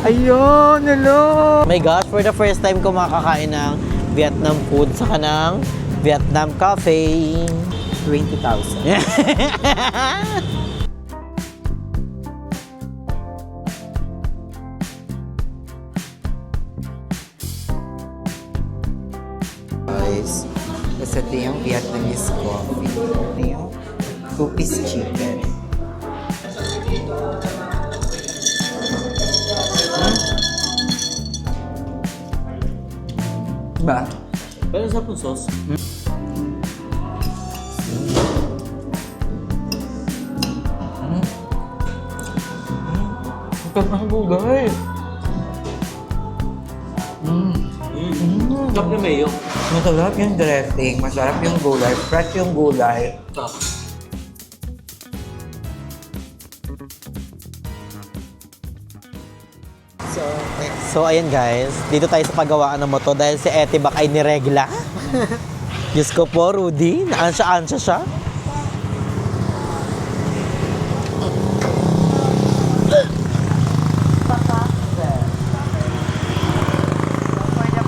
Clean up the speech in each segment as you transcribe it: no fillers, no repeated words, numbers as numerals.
Ayun, hello! My gosh, for the first time ko makakain ng Vietnam food sa kanang Vietnam Cafe. 20,000. Guys, basta ito yung Vietnamese coffee. Ito yung two-piece chicken. Ba? Pero sa pong sauce? Ito ang gulay. Sarap na mayo. Masarap yung dressing, masarap yung gulay, fresh yung gulay. So ayan guys, dito tayo sa paggawaan ng moto dahil si Etibak ay niregla. Diyos ko po, Rudy, naansya-ansya siya.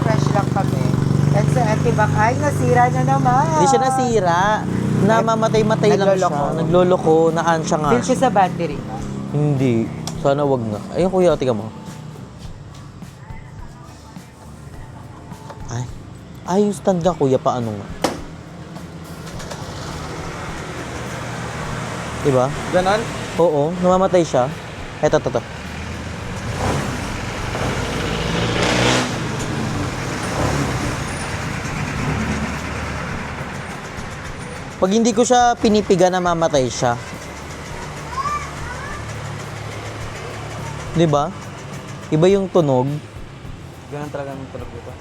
Fresh lang kami. At sa Etibak ay nasira na naman. Hindi siya nasira. Namamatay-matay lang siya. Nagloloko, naansya nga. Feel ko sa battery. Hindi. Sana wag na. Ayun kuya, tika mo. Ay, yung stand ka kuya, paano nga? Diba? Ganon? Oo, namamatay siya. Eto. Pag hindi ko siya pinipiga, namamatay siya. Diba? Iba yung tunog. Ganon talaga ang tulog dito.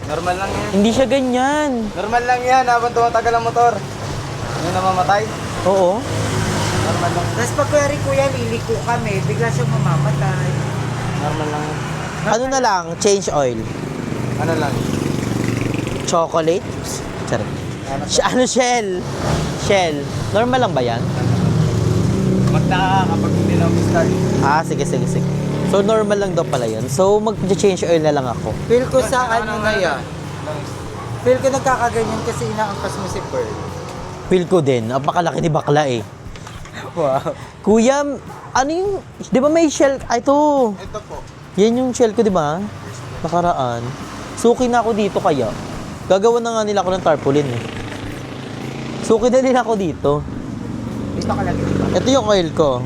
Normal lang yan. Hindi siya ganyan. Normal lang yan habang tumatagal ang motor. Yung namamatay. Oo. Normal lang. Tapos pag kuya liliko kami, bigla siyang mamamatay. Normal lang yan. Ano na lang, change oil. Ano lang? Chocolate. Charot. Ano, shell? Shell. Normal lang ba yan? Magtaka kapag hindi na start. Sige. So, normal lang daw pala yan. So, mag-change oil na lang ako. Feel ko sa ano na yan. Feel ko nagkakaganyan kasi inaangkas mo si Pearl. Feel ko din. Napakalaki ni bakla eh. Wow. Kuya, ano yung... Di ba may shell? Ito. Ito po. Yan yung shell ko, di ba? Nakaraan. Suki na ako dito kaya. Gagawa na nga nila ako ng tarpaulin eh. Suki na nila ako dito. Dito ka lang dito. Ito yung oil ko.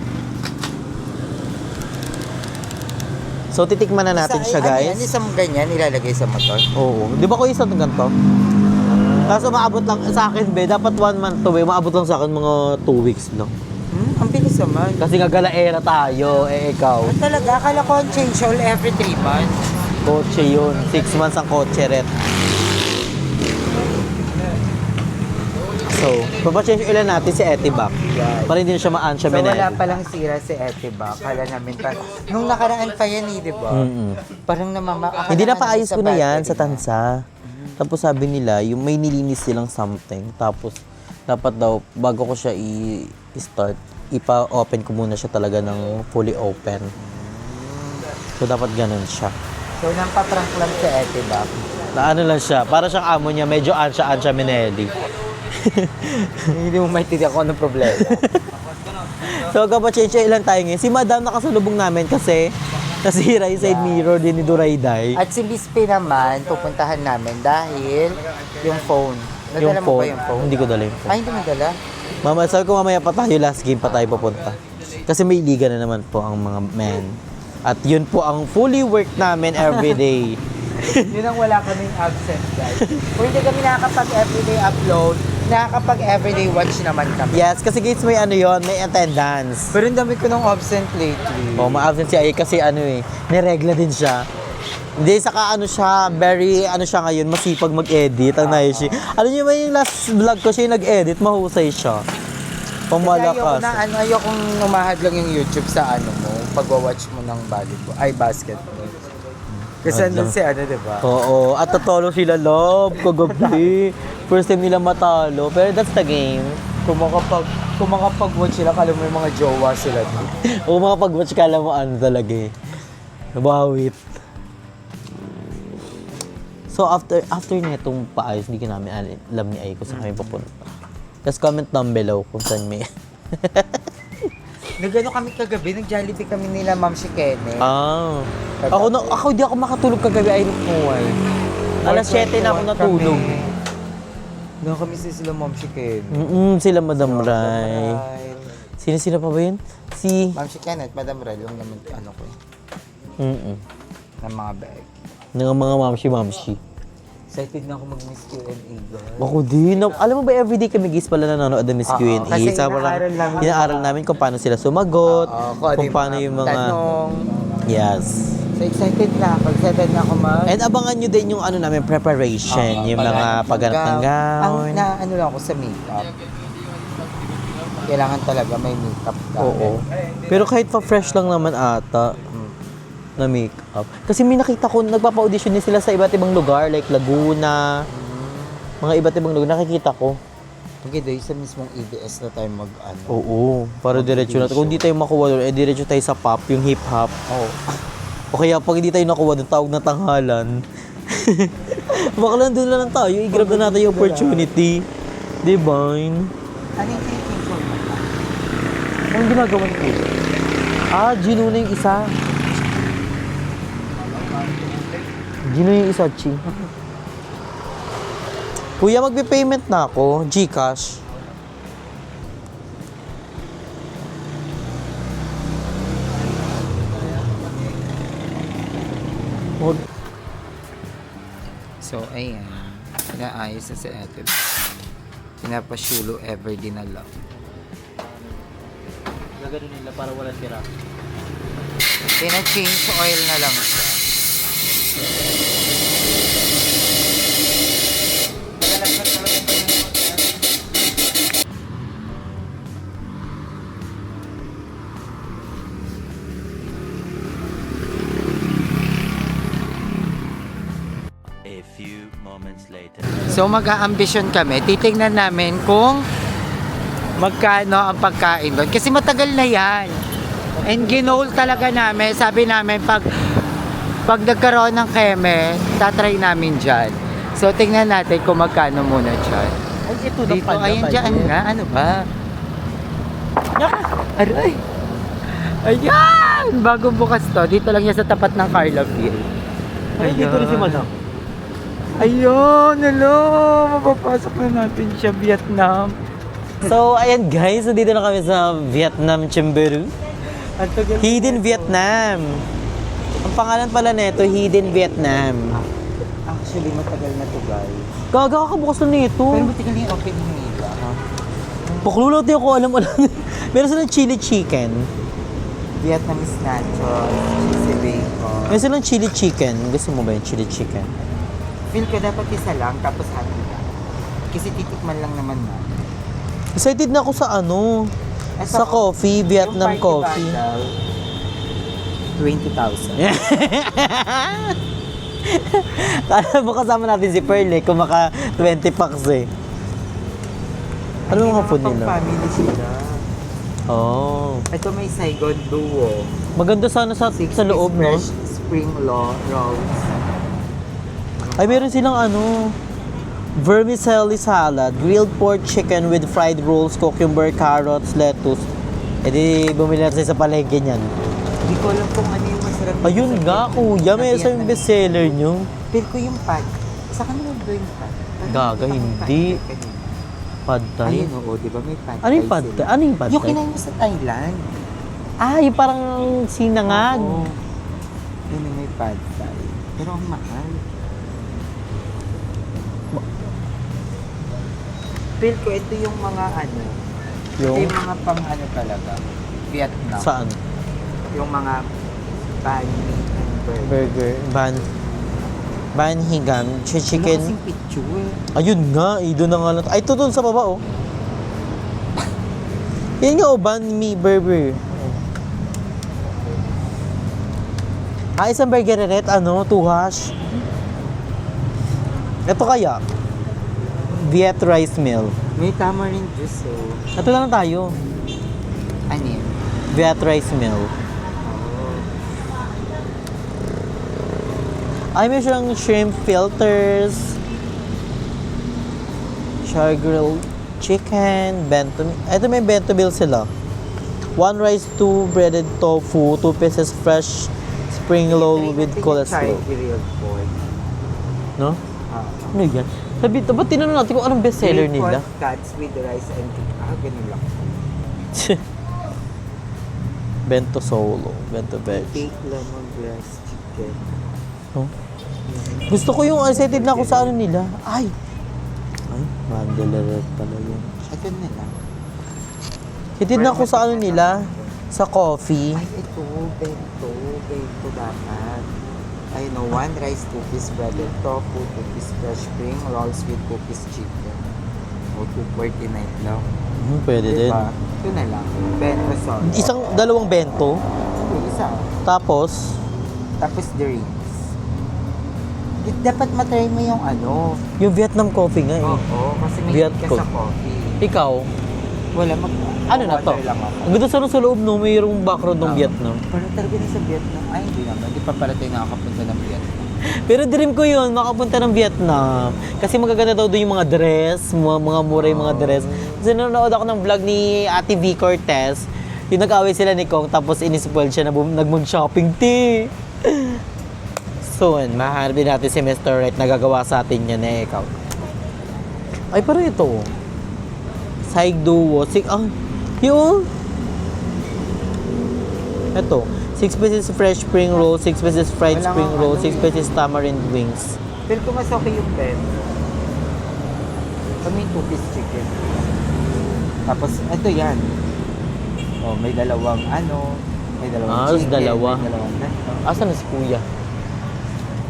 So, titikman na natin siya, guys. Ano isang ganyan ilalagay sa motor? Oo. Di ba ko isang ganito? Kaso maabot lang sa akin, be. Dapat 1 month to, be. Maabot lang sa akin mga 2 weeks lang. Ang bilis naman. Kasi nga galaera tayo, eh ikaw. Talaga, akala ko ang change oil every 3 months. Kotse yun. 6 months ang kotse ret. So, papachange ulan natin si Etibak. Para hindi na siya maansya So wala menel. palang sira si Etibak. Kala namin pa. Nung nakaraan pa yan eh, di ba? Parang Hindi na paayos ko na yan sa tansa. Tapos sabi nila, yung may nilinis silang something. Tapos, dapat daw, bago ko siya i-start, ipa-open ko muna siya talaga ng fully open. So, dapat ganun siya. So nampaprank lang si Etibak. Na ano lang siya, para siyang amo niya, medyo ansya-ansya meneli. Hindi mo maintindihan ko anong problema. So, kapag-change lang tayo ngayon. Si Madam nakasalubong namin kasi nasira yung side mirror din ni Durayday. At si Miss P naman, pupuntahan namin dahil yung phone. Nadala mo ba yung phone? Hindi ko dala yung phone. Ay, hindi mo dala? Mama, sabi ko mamaya pa tayo, last game pa tayo pupunta. Kasi may liga na naman po ang mga men. At yun po ang fully work namin everyday. Yun ang wala kaming absent, guys. Kung hindi kami nakakapag-everyday upload, nakakapag-everyday watch naman kami. Yes, kasi guys may ano yon, may attendance. Pero ang dami ko ng absent lately. Ma-absent siya kasi ano eh, niregla din siya. Hindi, saka ano siya, very ano siya ngayon, masipag mag-edit, ang Naishi. Alam niyo ba yung last vlog ko siya yung nag-edit, mahusay siya. Pamalakas. Ayokong umahad lang yung YouTube sa ano mo, pagwa-watch mo ng volleyball, ay basketball. Kasi andun si ano, diba? Oo, at tatalo sila, love, kagabi. First time nila matalo, pero that's the game. Kung makapag-watch sila, kala mo yung mga jowa sila. O makapag-watch ka, alam mo ano talaga eh. Nabawit. So, after netong paayos, hindi ka namin alam ni Ay kung saan kami papunta. Tapos comment down below kung saan may... Nagano kami kagabi, nag-Jollibee kami nila Ma'am Shikene. Ah. Ako di ako makatulog kagabi, I don't know why. Alas 7 na ako natulog. Doon kami sila Ma'am Shikene. Sila Madam Rai. Sino pa ba yun? Si... Ma'am Shikene at Madam Rai, yung naman ano ko ng mga bag. Ng mga mamshi. Excited na ako mag-Miss Q&A, guys. Ako din. Alam mo ba, everyday kami guys pala nanonood ng Miss Q&A. Kasi Parang inaaral namin kung paano sila sumagot, kung paano yung mga... Tanong. Yes. So excited na ako. Excited na ako And abangan nyo din yung ano namin, preparation. Yung mga pagganap ng gown. Ano lang ako sa makeup. Kailangan talaga may makeup ka. Oo. Pero kahit pa-fresh lang naman ata na makeup. Kasi may nakita ko, nagpapa-audition din sila sa iba't ibang lugar, like Laguna, mga iba't ibang lugar. Nakikita ko. Okay, doon sa mismong EBS na tayo mag-ano. Oo, para diretso natin. Kung hindi tayo makuha doon, diretso tayo sa pop, yung hip-hop. Oo. O kaya pag hindi tayo nakuha doon, tawag na tanghalan. Baka lang doon lang tayo, i-grab na natin yung opportunity. Divine. Ano yung pinipicture mo? Anong ginagawa ko? Gino na yung isa. Gino yung isa, Chi. Kuya, magbe-payment na ako. GCash. So, ayan. Inaayos na si Ate. Pinapasyulo ever din na lang. Gagano nila para wala sira. Pina-change oil na lang siya. A few moments later. So mag-aambisyon kami, titingnan namin kung magkano ang pagkain doon. Kasi matagal na yan. And ginoal talaga namin, sabi namin pag nagkaroon ng keme, tatry namin dyan. So tingnan natin kung magkano muna dyan. Ay, ito na Dito, ayun dyan nga, ano ba? Aray! Ayan! Bagong bukas to, dito lang yan sa tapat ng Carlaville. Ay, dito rin si Madam. Ayun, hello! Mapapasok na natin siya, Vietnam. So, ayan guys, dito na kami sa Vietnam Chimberu. Hidden Vietnam. Ang pangalan pala nito, Hidden Vietnam. Actually, matagal na to, guys. Gaga ka bukas na nito. Pero buti ka na yung opening nila. Paklulot di ako alam. Meron silang chili chicken. Vietnamese nachos, cheesy bacon. Meron silang chili chicken. Gusto mo ba yung chili chicken? Feel ko dapat isa lang, tapos happy lang. Kasi titikman lang naman na. Excited na ako sa ano. Sa coffee, Vietnam yung coffee. bottle, 20,000. Kala mo kasama natin si Pearl eh, kung maka 20 packs eh. Ano mga food nila? Family sila. Oh. Ito may Saigon Duo. Maganda sana sa loob, no? Fresh spring rolls. Ay, meron silang ano, vermicelli salad, grilled pork chicken with fried rolls, cucumber, carrots, lettuce. E di, bumili natin sa palengke niyan. Hindi ko alam kung ano yung masarap. Ayun nga, kuya, may isa yung bestseller nyo. Pero ko yung pad. Sa kanila ba yung pad? Gaga, hindi. Pad thai. Ayun, oo, di ba may pad Ano yung pad thai? Ano yung pad Yung thai? kinain mo sa Thailand. Ah, yung parang sinangag. Oo. Yun yung may pad thai. Pero ang mahal. Feel ko ito yung mga ano. Yung? Ito yung mga pang ano talaga. Vietnam. Saan? Yung mga banh mi and burger. Burger. Ban higan, Wala chicken. kasing picture. Ayun nga, doon na nga lang. Ay, ito doon sa baba, oh. Yan nga, oh, banh mi burger. Isang burgerette, ano, 2 hash. Ito kaya, Viet rice meal. May tamarind juice, oh. Ito lang tayo. Ano yun? Viet rice meal. Oh. Ay, may siyang shrimp filters. Char grilled chicken, bento. Ito may bento meal sila. 1 rice, 2 breaded tofu, 2 pieces fresh spring roll with coleslaw. Grilled pork. No? Ano yan? Sabi, ba't tinanong natin kung anong bestseller nila? Pork cuts with rice and ganun lang. Bento solo, bento veg. Baked lemongrass chicken. No? Gusto ko yung excited na ako sa ano nila. Ay, Mandela pala yun. Ito na lang. Excited na ako sa ano nila. Sa coffee. Ay, ito, bento dapat. Ay, no, 1 rice, 2 piece breaded tofu, 2 piece fresh spring rolls with 2 piece chicken. O, 249 lang. Pwede din. Diba? Ito na lang. Bento solo. Dalawang bento. Isa. Tapos, Tapos drinks. Dapat matry mo yung ano. yung Vietnam coffee nga eh. Oo, kasi may Viet ka Cong. sa coffee. Ikaw, Wala ano na to? water lang ako. Ang ganda sa loob no, mayroong background ng Vietnam. Pero talaga na sa Vietnam. Ay, hindi naman. Hindi pa pala tayo nakakapunta ng Vietnam. Pero dream ko yun, makapunta ng Vietnam. Kasi magaganda daw doon yung mga dress, mga mura yung mga dress. Kasi nanonood ako ng vlog ni Ate V. Cortez. Yung nag-away sila ni Kong, tapos inispoil siya na nag-shopping tea. Soon, mahanap din natin si Mr. Right na gagawa sa atin yan eh, ikaw. Ay, parang ito. Side duo. Yun. Ito. 6 pieces fresh spring roll, 6 pieces fried Wala spring nga roll, ano 6 pieces tamarind wings. Pero kung mas okay yung bento. Kami 2 piece chicken. Tapos, ito yan. Oh, may dalawang may dalawang chicken, dalawa. may dalawang bento. Asan na si Kuya?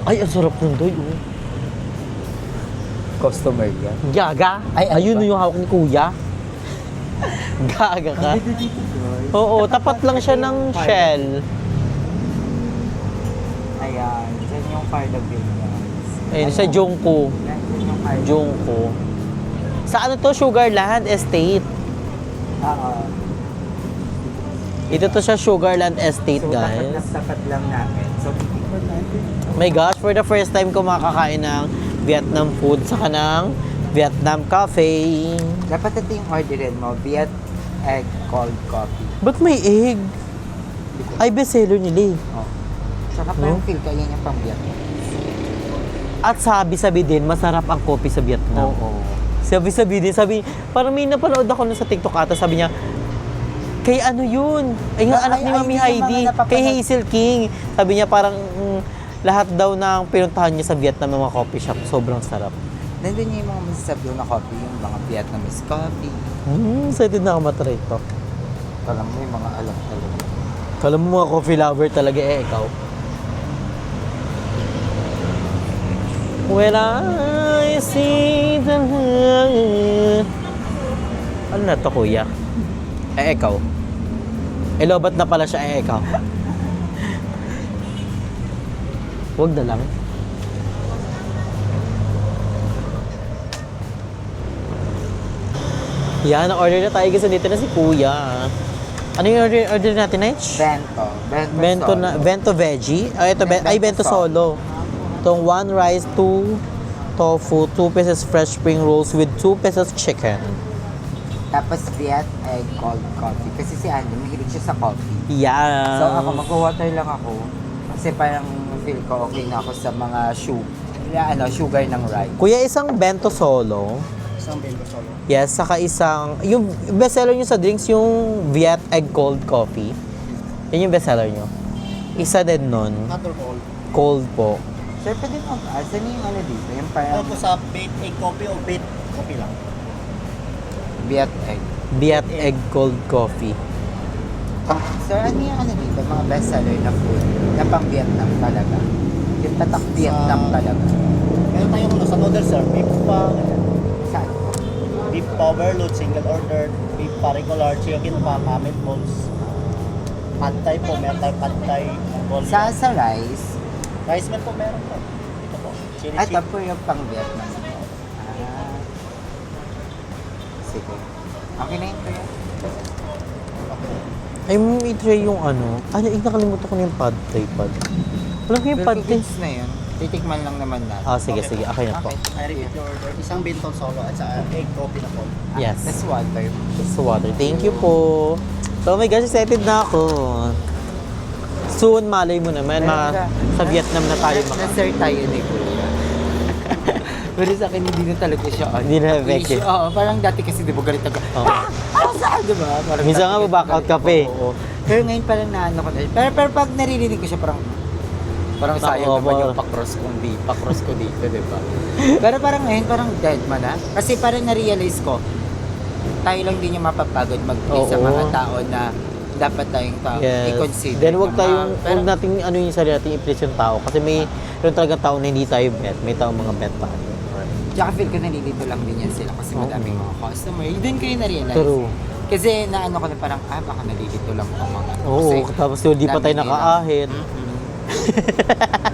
Ay, ang sarap ng doy. Oh. Customer yan. Gaga? Ay, ano Ayun ba? yung hawak ni Kuya. Gaga ka? Dito guys. Oo, tapat lang siya ng shell. Ayan, dyan yung Carla Bill guys. Ayun, sa Jungko. Yan, dyan yung Carla. Jungko. Sa ano to? Sugarland Estate. Oo. Ito to sa Sugarland Estate, So, guys. tapat lang namin. So, titikman natin. My gosh, for the first time ko makakain ng Vietnam food sa kanang Vietnam Cafe. Dapat ito yung orderin mo. Viet egg cold coffee. Ba't may egg? Ay, bestseller nila eh. Oh. Tsaka No? parang feel ka yan yung pang Vietnam. At sabi din, masarap ang kopi sa Vietnam. Oo. Sabi din, parang may napanood ako nun sa TikTok ata, sabi niya, kay ano yun? Ay, yung anak ni Mami yung Heidi, mga napapanood. kay Hazel King. Sabi niya parang lahat daw ng pinuntahan niya sa Vietnam ng mga coffee shop, sobrang sarap. Nandun yung mga masasarap doon na coffee, yung mga Vietnamese coffee. Excited na ako matry ito. Parang may mga alam talaga. Kala mo mga coffee lover talaga ikaw. When I see the... Ano na to, kuya? Ikaw. Lobat na pala siya, ikaw. Huwag na lang. Yan, order na tayo kasi dito na si kuya. Ano yung order natin, Nige? Bento. Bento veggie. Ito, bento solo. Itong 1 rice, 2 tofu, 2 pieces fresh spring rolls with 2 pieces chicken. Tapos Viet egg cold coffee. Kasi si Andy, mahilig siya sa coffee. Yeah. So ako, mag-water lang ako. Kasi parang feel ko okay na ako sa mga sugar ng rice. Kuya, isang bento solo. Isang bento solo. Yes, saka yung bestseller nyo sa drinks, yung Viet egg cold coffee. Yan yung bestseller nyo. Isa din nun. Other all. Cold po. Sir, pwede mo, saan yung ano dito? Yung parang Ano po sa baked egg coffee o baked coffee lang? Viet egg. Viet egg cold coffee. Sir, ano yung ano dito? Mga bestseller na food na pang Vietnam talaga. Yung tatak Vietnam talaga. Meron tayong ano, sa noodles sir, beef pa, ganyan. Saan? Beef pa overload, single order, beef pa regular, chicken pa, meatballs. Pad thai po, meron tayong pad thai, Mongolia. Sa rice, Rice meal po meron po. Ito po, chili ito chicken. po yung pang Vietnam. Sige. Okay na yun kuya. Ay, may try yung ano. Ay, nakalimutan ko na yung pad thai pad. Alam ko yung pad thai. Philippines na yun. Titikman lang naman natin. Sige, sige. Okay na po. I repeat your order. Isang bentol solo at saka egg coffee na po. Yes. That's water. Just water. Thank you po. So, oh my gosh, excited na ako. Soon, malay mo naman, sa Vietnam na tayo Na-sir tayo ni Kuya. Pero sa akin, hindi na talaga siya. Hindi na effective. Oo, parang dati kasi di ba galit ako. Oo. Saan, di ba? Parang Minsan dati nga, galit back out na ka pa eh. Oo. Pero ngayon parang naano ko na. Pero pag naririnig ko siya, parang sayang naman yung pakros ko dito, di ba? Pero parang ngayon, parang dead man na. Kasi parang na-realize ko, tayo lang din yung mapapagod mag-play sa Oo. mga tao na dapat tayong i-consider. Then huwag tayong, Pero- huwag nating ano yung sarili natin i-place yung tao. Kasi may talagang tao na hindi tayo bet. May tao mga bet tayo. Tsaka feel ko nalilito lang din yan sila kasi madaming mga customer. Doon kayo na-realize. True. Kasi naano ko na parang, baka nalilito lang ang mga. Oo, Kasi tapos hindi pa tayo dami nakaahit.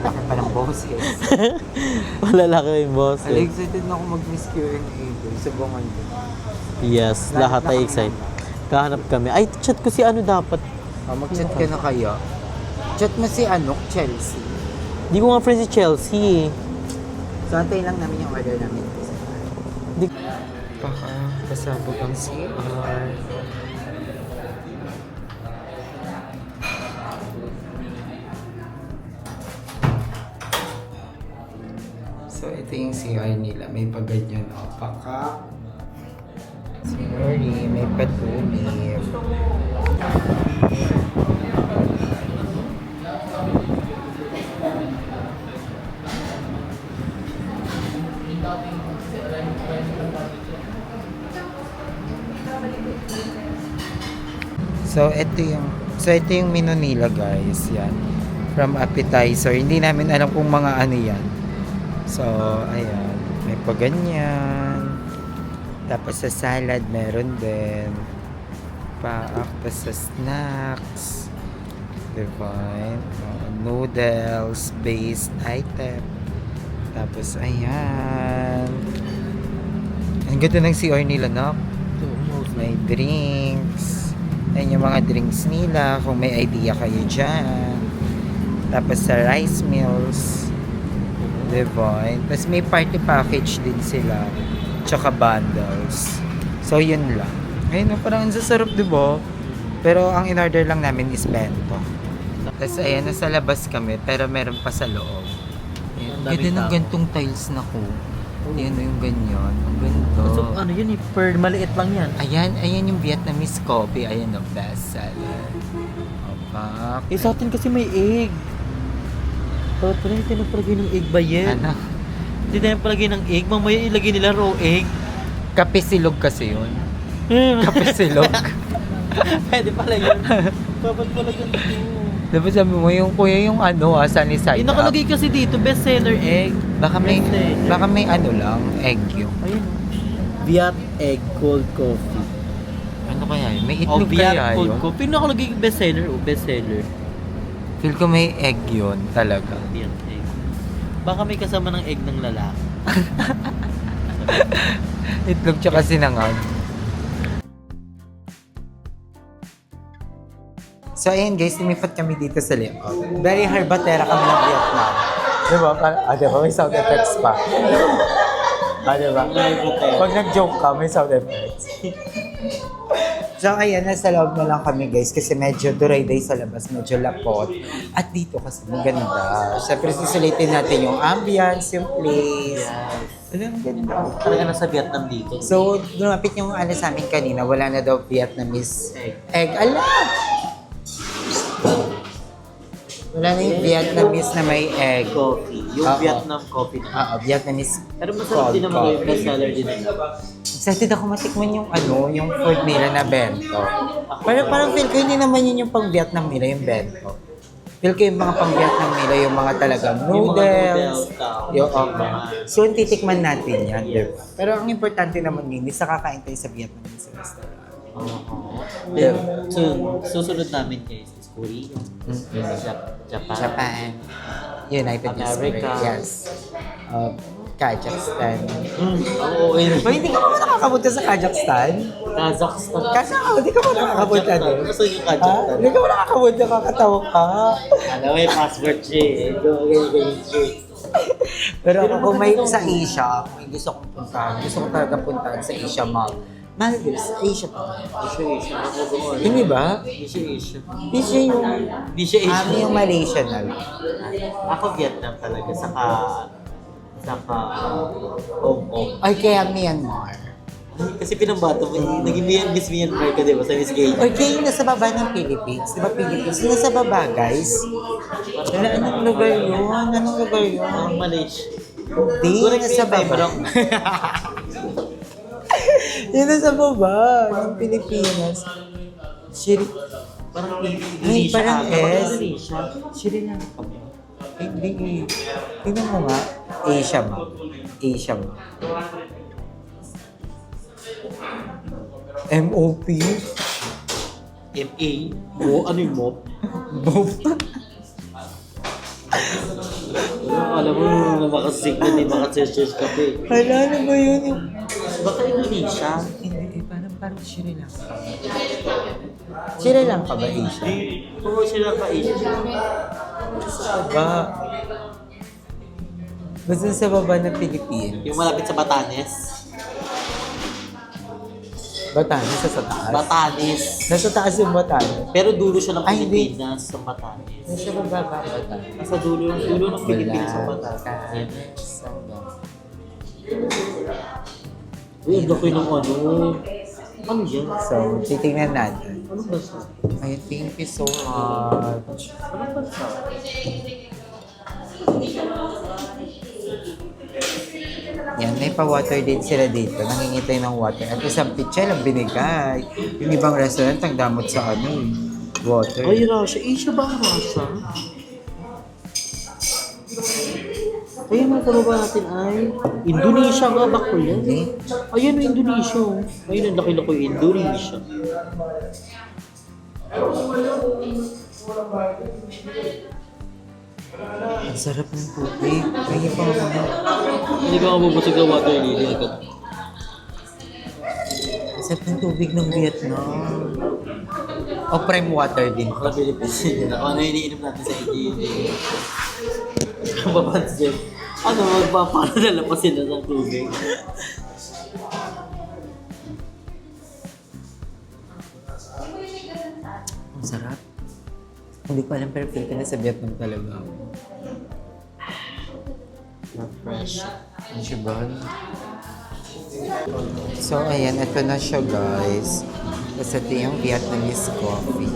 Bakit parang boses? Malalaki yung boss. Ay, excited na ako mag-miss Q&A sa bungan. Yes, lahat tayo excited. Kahanap kami. Ay, chat ko si ano dapat. Mag-chat ka na kaya. Chat mo si Chelsea. Di ko nga friend si Chelsea. So, antayin lang namin yung order namin. Di... Baka pasabog ang CR. So, ito yung CR nila. May paganyan o. Paka. Sorry, may patunib. So ito yung menu nila, guys. Yan. From appetizer. Hindi namin alam kung mga ano yan. So, ayan. May paganyan. Tapos sa salad, meron din. Tapos sa snacks. Divine. Noodles. Based item. Tapos, ayan. Ang ganda ng CR nila, no? May drinks. Ayan yung mga drinks nila. Kung may idea kayo dyan. Tapos sa rice meals. Divine. Tapos may party package din sila. Tsaka bundles. So, yun lang. Ayun, parang ang sasarap, diba? Pero ang in-order lang namin is bento. Tapos ayan, nasa labas kami. Pero meron pa sa loob. Ayan, ganda ng gantong tiles na ko. Ayan yung ganyan. Ang ganda. So, ano yun eh, per maliit lang yan. Ayan yung Vietnamese coffee. Ayan yung best seller. Opa. Eh, sa atin kasi may egg. Dapat pala hindi tayo nagpalagay ng egg ba yan? Ano? Hindi tayo nagpalagay ng egg. Mamaya ilagay nila raw egg. Kape silog kasi yun. Kape silog. Pwede pala yun. Dapat pala ganito. Diba sabi mo yung kuya yung sunny side Yung up. nakalagay kasi dito, best seller egg. Baka may Bestseller. ano lang, egg yun. Ayun. Viat egg cold coffee. Ano kaya yun? May Oh, itlog Viat kaya cold yun? coffee. Yung nakalagay best seller o best seller. Feel ko may egg yun talaga. Viat egg. Baka may kasama ng egg ng lalaki. Itlog tsaka sinangag. So ayun guys, lumipat kami dito sa Leon. Very herbatera kami ng Vietnam. Diba? Diba? May sound effects pa. Diba? Pag nag-joke ka, may sound effects. So ayan, nasa loob na lang kami guys kasi medyo duray-day sa labas, medyo lapot. At dito kasi maganda. Siyempre susulitin natin yung ambience, yung place. Ang ganda. Talaga nasa Vietnam dito. So, lumapit yung sa amin kanina, wala na daw Vietnamese egg. Ala! Wala na yung Vietnamese na may egg. Coffee. Yung Oo. Vietnam coffee na. Vietnamese. Pero masarap din naman yung best seller din nila. Excited ako matikman yung yung food nila na bento. Parang feel ko hindi naman yun yung pang Vietnam nila, yung bento. Feel ko yung mga pang Vietnam nila, yung mga talagang Yung mga noodles. noodles, Yung mga- soon titikman natin yan, diba? Pero ang importante naman yun, is nakakain tayo sa Vietnamese restaurant. Then, susunod namin guys is Korea, Japan, Japan, United America. States, yes. Kazakhstan. Oo, Ba, hindi ka pa nakakapunta sa Kazakhstan? Kazakhstan. Kasi hindi ka pa nakakapunta doon. Gusto yung Ha? Kazakhstan. Hindi ka pa nakakapunta, kakatawa ka. Ano may password siya eh. Pero ako kung may sa Asia, kung may gusto kong puntahan, gusto ko talaga puntahan sa Asia Mall. Maldives, Asia pa. Asia. Ako doon. Hindi ba? Asia. Asia yung... Asia. Kami yung Malaysia na lang. Ako Vietnam talaga. Saka Hong Kong. Ay, kaya Myanmar. Kasi pinambato mo, naging Miss Myanmar ka, di ba? Sa Miss Gay. Or kayo nasa baba ng Philippines. Di ba Philippines? Nasa baba, guys. Anong lugar yun? Anong lugar yun? Ang Malaysia. Hindi, Correct nasa me if I'm baba. wrong. Yun nasa baba ng Pilipinas. Parang Ay, Indonesia parang ata. Parang S. Indonesia. Sri Lanka ba? Hindi. Tingnan mo nga. Asia map. Asia map. MOP? MA. O, ano yung MOP? Bob. Alam mo, makasig na, di makasearch ka pa eh. Hala, ano ba yun? Baka Indonesia. Hindi, parang Sri Lanka. Sri Lanka ba Asia? Oo, sila ka Asia. Ba? Basta sa baba ng Pilipinas. Yung malapit sa Batanes. Batanes, sa taas. Batanes. Nasa taas yung Batanes. Pero dulo siya ng Ay, hindi. Pilipinas sa Batanes. Nasa baba ba Batanes? Nasa dulo ng Pilipinas sa Batanes. Uy, ang laki ng ano. Ano yan? So, titingnan natin. Ano ba siya? Ay, thank you so much. Ano ba siya? Yan, may pa-water din sila dito. Nangingitay ng water. At isang pitchel ang binigay. Yung ibang restaurant, ang damot sa ano eh. Water. Ay, Russia. Asia ba ang Russia? Ay, yung mga kababa natin ay Indonesia nga ba ko yan? Hindi. Ayan yung Indonesia. Oh. Ayun, ang laki-laki yung Indonesia. Ang sarap ng tubig. Kaya pa ako na. Hindi ka mabubusog ng water lily agad. Ang sarap ng tubig ng Vietnam. O prime water din. Baka Philippines yun. Ano yung iniinom natin sa Igili? Ang babansin. Ano, magpapanadala pa sila ng tubig. Ang sarap. Hindi ko alam pero feel ko na sa Vietnam talaga ako. Not fresh. Ang siya So, ayan. Ito na siya, guys. Tapos ito yung Vietnamese coffee.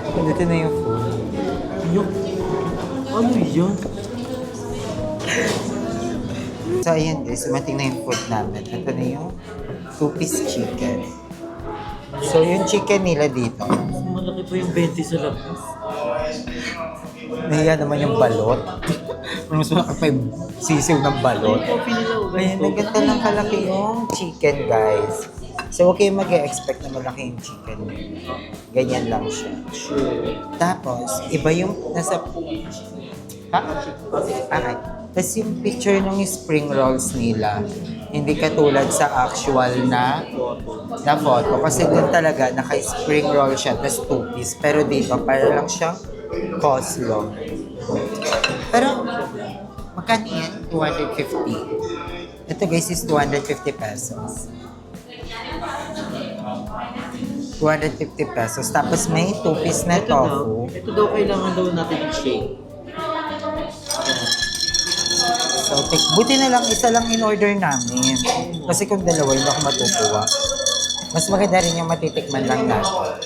Ito na yung food. Ano yun? So, ayan guys. Sumating na yung food namin. Ito na yung two-piece chicken. So, yung chicken nila dito. Malaki pa yung 20 sa labas. Nahiya naman yung balot. Mas malaki pa yung sisiw ng balot. Coffee nila. Ayan, naganda lang kalaki yung chicken, guys. So, okay mag-expect na malaki yung chicken. Ganyan lang siya. Tapos, iba yung nasa... Ha? Okay. Tapos yung picture ng spring rolls nila, hindi katulad sa actual na photo. Kasi doon talaga, naka-spring roll siya, tapos two-piece. Pero dito, para lang siyang coleslaw. Pero, magkano yan? 250. Ito guys is 250 pesos. 250 pesos. Tapos may two-piece na tofu. Ito daw kailangan daw natin i-shake. So, buti na lang, isa lang in-order namin. Kasi kung dalawa, hindi ako matutuwa. Mas maganda rin yung matitikman lang natin.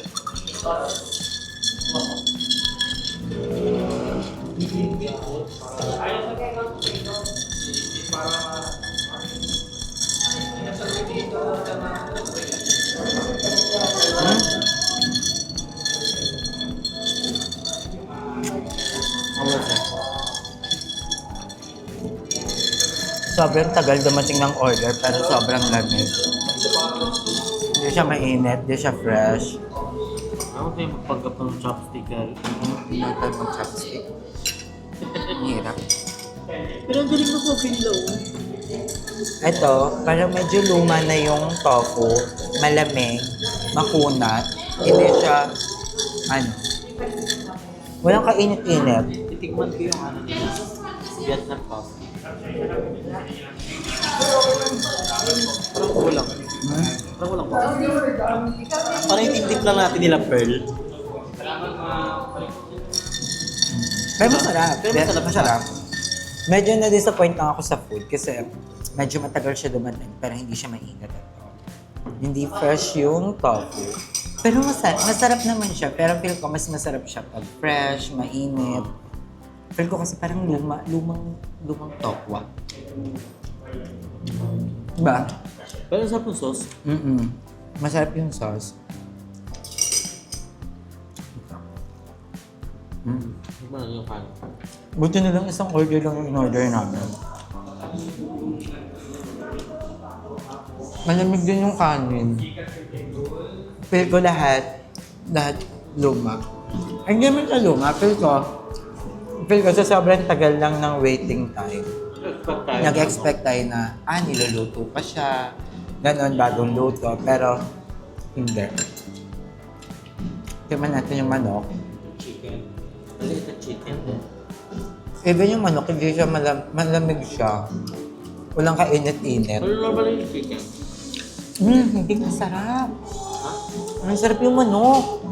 Sobrang tagal dumating ng order pero sobrang lamig. Hindi siya mainit, hindi siya fresh. Ako tayo magpanggap ng chopstick ka. Hindi na tayo mag-chopstick. Ang hirap. Pero ang galing ng coffee nila. Oh. Ito, parang medyo luma na yung tofu. Malamig, makunat. Hindi siya, walang kainit-init. Titikman ko yung ano nila. Vietnam coffee. Parang kulang. Parang kulang ba? Parang itindip lang natin nila Pearl. Pero masarap. Pero masarap. Masarap. Medyo na-disappoint lang ako sa food kasi medyo matagal siya dumating pero hindi siya mainit at all. Hindi fresh yung tofu. Pero masarap naman siya. Pero feel ko mas masarap siya pag fresh, mainit. Feel ko kasi parang lumang tokwa. Diba? Pero ang sarap ng sauce. Masarap yung sauce. Ano yung kanin? Buti na lang isang order lang yung in-order namin. Malamig din yung kanin. Feel ko lahat luma. Ay, hindi naman siya luma. Feel ko sa sobrang tagal lang ng waiting time. Nag-expect tayo na, niluluto pa siya. Ganon, bagong luto. Pero, hindi. Tingnan natin yung manok. Chicken. Maliit na chicken. Even yung manok, hindi siya malamig siya. Walang kainit-init. Pero normal yung chicken. Hindi masarap. Ang sarap yung manok.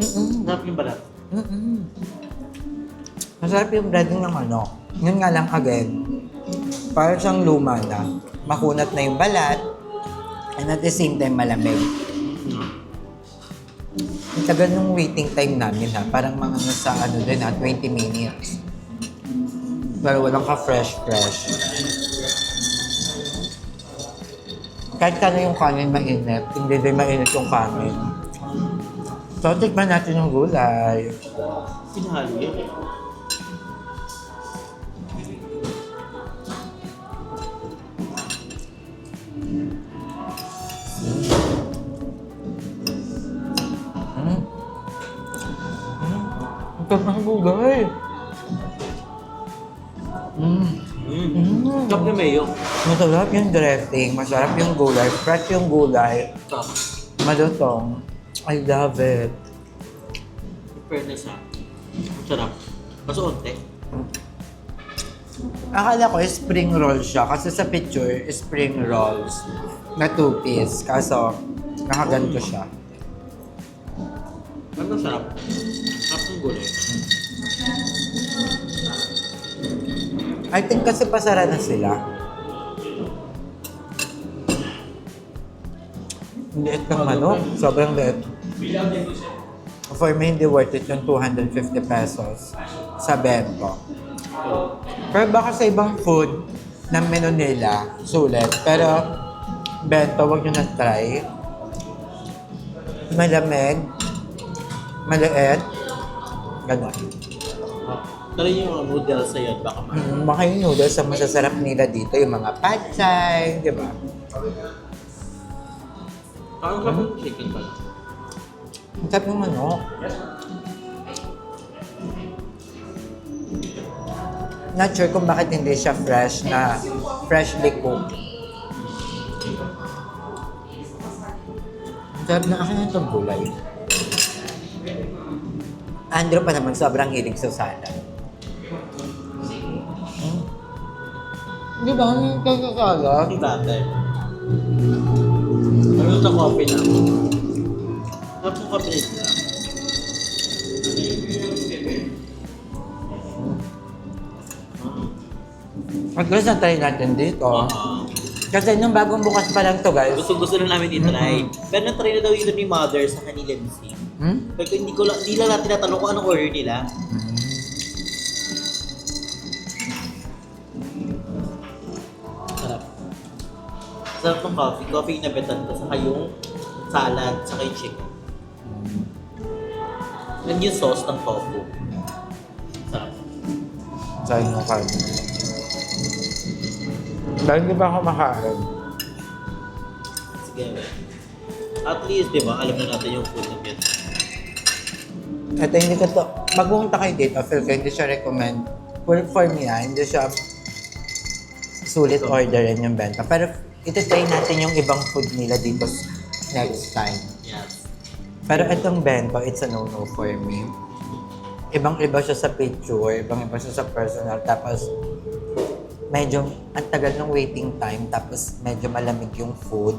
Sarap yung balat. Masarap yung breading ng manok. Yun nga lang again, parang siyang luma na. Makunat na yung balat, and at the same time malamig. Ang tagal nung waiting time namin ha. Parang mga nasa 20 minutes. Pero walang ka-fresh. Kahit kano yung kanin mainit, hindi din mainit yung kanin. So, tikman natin yung gulay. Pinahalo yun. Ang sarap ng gulay. Sarap na mayo. Masarap yung dressing, masarap yung gulay, fresh yung gulay, Sarap. malutong. I love it. Fairness ha. Ang sarap. Mas onte. Akala ko spring roll siya kasi sa picture, spring rolls na 2-piece. Kaso, nakaganto siya. Pero sarap. Sarap ng gulay. I think kasi pasara na sila. Ang liit ng manok. Sobrang liit. For me, hindi worth it yung 250 pesos sa bento. Pero baka sa ibang food ng menu nila, sulit. Pero bento, wag nyo na-try. Malamig. Maliit. Ganon. Pero yung mga noodles sa yun, baka Baka yung noodles ang masasarap nila dito, yung mga pad thai, di ba? Parang sarap ng chicken pala. Ang sarap yung manok. Not sure kung bakit hindi siya freshly cooked. Ang sarap na akin itong gulay. Andrew pa naman sobrang hilig sa salad. Di ba? Ang kakasalad? Hindi dati. Ano sa coffee lang? Sarap ng coffee nila. At guys, na-try natin dito. Kasi nung bagong bukas pa lang to guys. Gusto na namin i-try. Pero na-try na daw yun ni Mother sa kanila busy. Pero hindi lang natin natanong kung anong order nila. Sarap. Sarap ng coffee. Coffee yung nabetan ko. Saka yung salad. Saka yung chicken. And yung sauce ng tofu. Sarap. Sayang mo kain. Dahil di ba ako makain? Sige. At least, di ba, alam na natin yung food ng Vietnam. Ito hindi ko to, pag pumunta kayo dito, feel ko hindi siya recommend. For me hindi siya sulit orderin yung benta. Pero iti-try natin yung ibang food nila dito next time. Yes. Pero itong bento, it's a no-no for me. ibang-iba siya sa picture, ibang-iba siya sa personal. Tapos, medyo ang tagal ng waiting time. Tapos, medyo malamig yung food.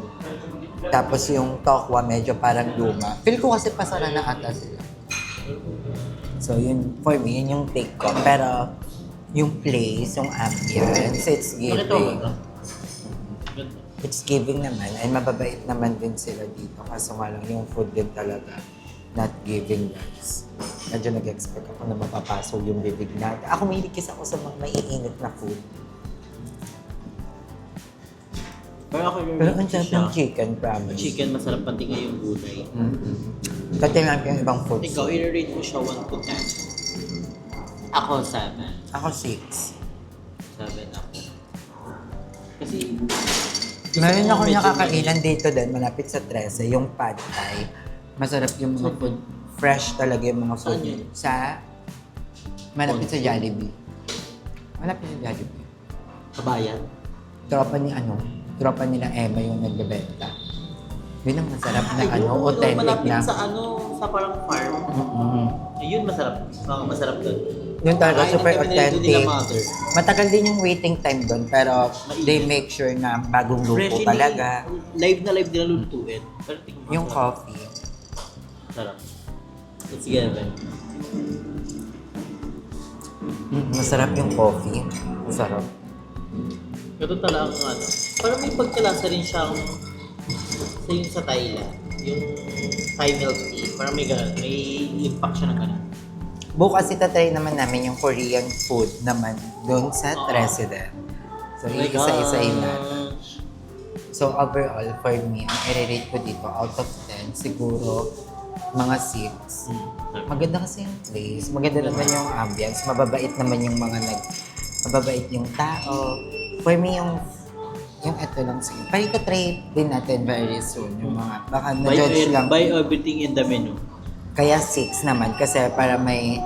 Tapos, yung tokwa medyo parang luma. Feel ko kasi pasara na ata sila. So, yun, for me, yun yung take ko. Pero, yung place, yung ambience, it's giving. It's giving naman. Ay, mababait naman din sila dito. Kaso nga lang, yung food din talaga not giving, guys. Medyo nag-expect ako na mapapasok yung bibig natin. Ako mahilig kasi ako sa mga maiinit na food. Pero ako yung Pero ang sarap ng chicken, promise. chicken, masarap pati nga yung gulay. Pati lang yung ibang food. Ikaw, i-rate mo siya 1 to 10. Ako, 7. Ako 6. 7 ako. Kasi, Meron ako medyo nakakailan dito din, malapit sa 13, yung pad thai. Masarap yung mga food. Fresh talaga yung mga food. Saan yun? Sa, malapit sa Jollibee. Malapit sa Jollibee. kabayan. Tropa nila Emma yung nagbebenta. Yun ang masarap na authentic malapit na. sa sa parang farm. Ayun, masarap. Masarap doon. Yun talaga, Kain super kami nila doon nila authentic. mother. Matagal din yung waiting time doon, pero they make sure na bagong luto Fresh talaga. Live na live nila lulutuin. Pero tingnan mo, Yung masarap. coffee. Sarap. Let's get it. Masarap yung coffee. Masarap. Ito talaga ang parang may pagkalasa rin siyang sa yung sa Thailand. Yung Thai milk tea. Parang may ganun. May impact siya ng ganun. Bukas itatry naman namin yung Korean food naman doon sa Resident. So, Oh my isa-isahin gosh. natin. So, overall, for me, ang i-rate ko dito, out of 10, siguro, mga 6. Maganda kasi yung place. Maganda naman yung ambience. Mababait naman yung mababait yung tao. For me, yung eto lang sige. Try din natin very soon. Yung mga, baka na-judge lang. Buy everything in the menu. Kaya 6 naman kasi para may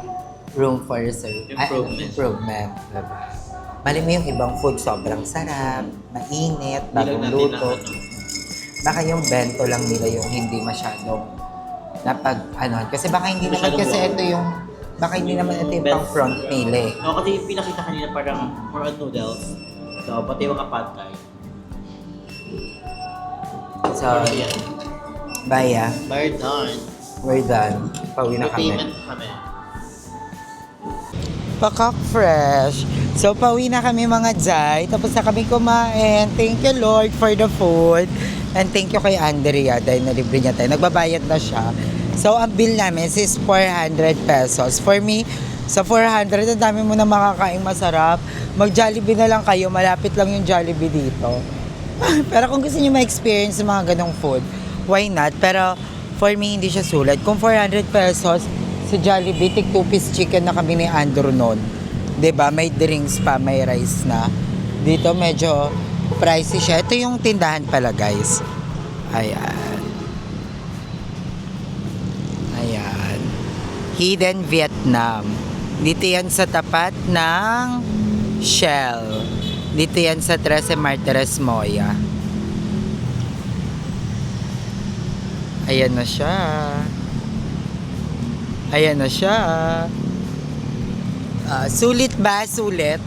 room for Improvement. improvement. Diba? Mali mo yung ibang food, sobrang sarap, mainit, Hindi lang bagong natin luto. na Baka yung bento lang nila yung hindi masyadong kasi baka hindi naman Masyadong kasi buo. ito yung pang Best. front meal eh. No, kasi yung pinakita kanina parang more on noodles. So, pati yung pad thai. So, bye We're done. we're done. Pauwi na kami. Payment kami. Pakak fresh. So, pauwi na kami mga Jai. Tapos na kami kumain. Thank you Lord for the food. And thank you kay Andrea dahil nalibre niya tayo. Nagbabayad na siya. So, ang bill namin is 400 pesos. For me, sa 400, ang dami mo na makakain masarap. Mag-Jollibee na lang kayo. Malapit lang yung Jollibee dito. Pero kung gusto niyo ma-experience yung mga ganong food, why not? Pero for me, hindi siya sulit. Kung 400 pesos, sa Jollibee, tig 2-piece chicken na kami ni Andrew noon. 'Di ba? May drinks pa, may rice na. Dito medyo pricey siya. Ito yung tindahan pala, guys. Ayan. Ayan. Hidden Vietnam. Dito yan sa tapat ng Shell. Dito yan sa 13 Martires Moya. Ayan na siya. Ayan na siya. Sulit ba? Sulit?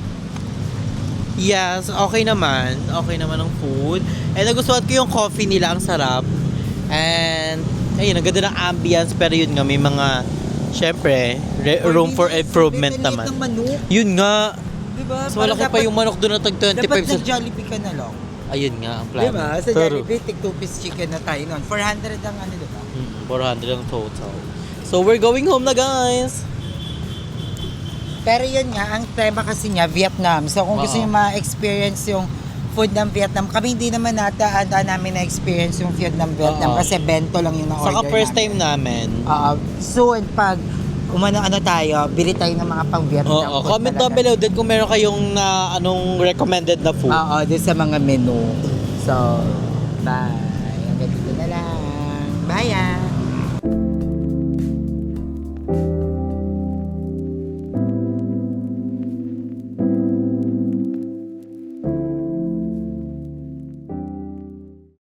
Yes, okay naman. Okay naman ang food. And nagustuhan ko yung coffee nila, ang sarap. And, ayun, ang ganda ng ambience. Pero yun nga, may mga, syempre, room for improvement naman. Yun nga. Diba? So, malaki pa yung manok doon na tag 25 Dapat sa... nag-Jollibee ka na lang. Ayun nga, ang plano. Diba? Sa Pero, Jollibee, tig 2-piece chicken na tayo nun. 400 ang diba? 400 ang total. So, we're going home na, guys. Pero yun nga, ang tema kasi niya, Vietnam. So kung gusto niyo ma-experience yung food ng Vietnam, kami hindi naman namin na-experience yung food ng Vietnam Oo. kasi bento lang yung na-order Saka first namin. time namin. Soon, pag umano-ano tayo, bili tayo ng mga pang-Vietnam Oo, food comment down talaga. below din kung meron kayong anong recommended na food. Oo, doon sa mga menu. So, bye. Hanggang dito na lang. Bye!